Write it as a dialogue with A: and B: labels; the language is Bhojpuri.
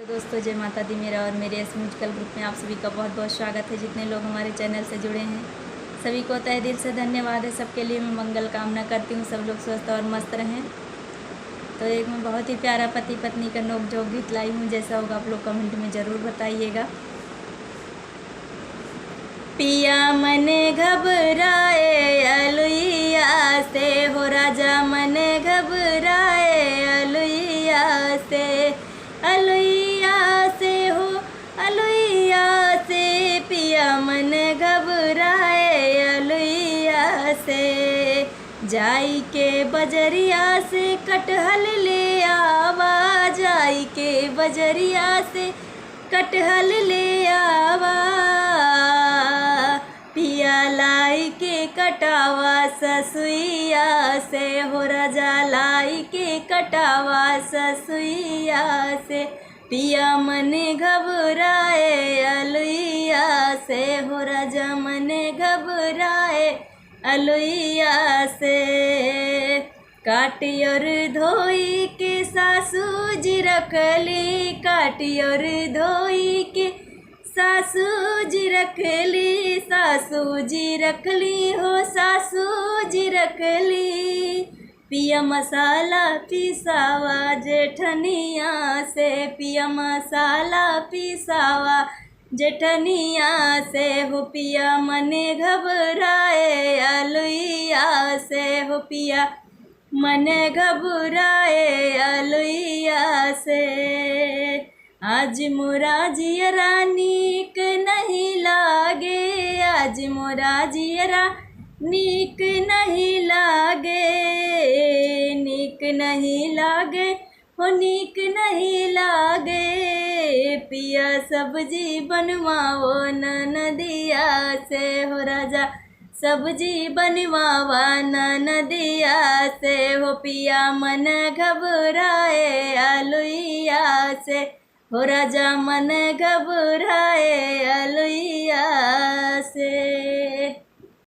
A: दोस्तों, जय माता दी। मेरा और मेरे एस म्यूजिकल ग्रुप में आप सभी का बहुत बहुत स्वागत है। जितने लोग हमारे चैनल से जुड़े हैं सभी को तहे दिल से धन्यवाद है। सबके लिए मैं मंगल कामना करती हूँ, सब लोग स्वस्थ और मस्त रहें। तो एक मैं बहुत ही प्यारा पति पत्नी का नोक-झोंक गीत लाई हूँ। जैसा होगा आप लोग कमेंट में ज़रूर बताइएगा। पिया मन घबराए अलुइया से हो, राजा मन घबराए अलुइया से, अलुइया से हो, अलुइया से। पिया मन घबराए अलुइया से, जाई के बजरिया से कटहल ले आवा, जाई के बजरिया से कटहल ले आवा। पिया लाई के कटावा ससुइया से हो, राजा लाई के कटावा ससुइया से। पिया मन घबराए अलुइया से हो, राजा मन घबराए अलुइया से। काटी और धोई के सासू जी रखली, काटी और धोई के सासू जी रखली, सासू जी रखली हो, सासू जी रखली। पिया मसाला पिसावा जेठनिया से, पिया मसाला पिसावा जेठनिया से हो। पिया मन घबराए अलुइया से हो, पिया मन घबराए अलुइया से। आज मोरा जियरा नीक नहीं लागे, आज मोरा जियरा नीक नहीं लागे, नीक नहीं लागे हो, नीक नहीं लागे। पिया सब्जी बनवाओ ननदिया से हो, राजा सब्जी बनवावा ननदिया से हो। पिया मन घबराए अलुइया से हो, राजा मन घबराए अलुइया से।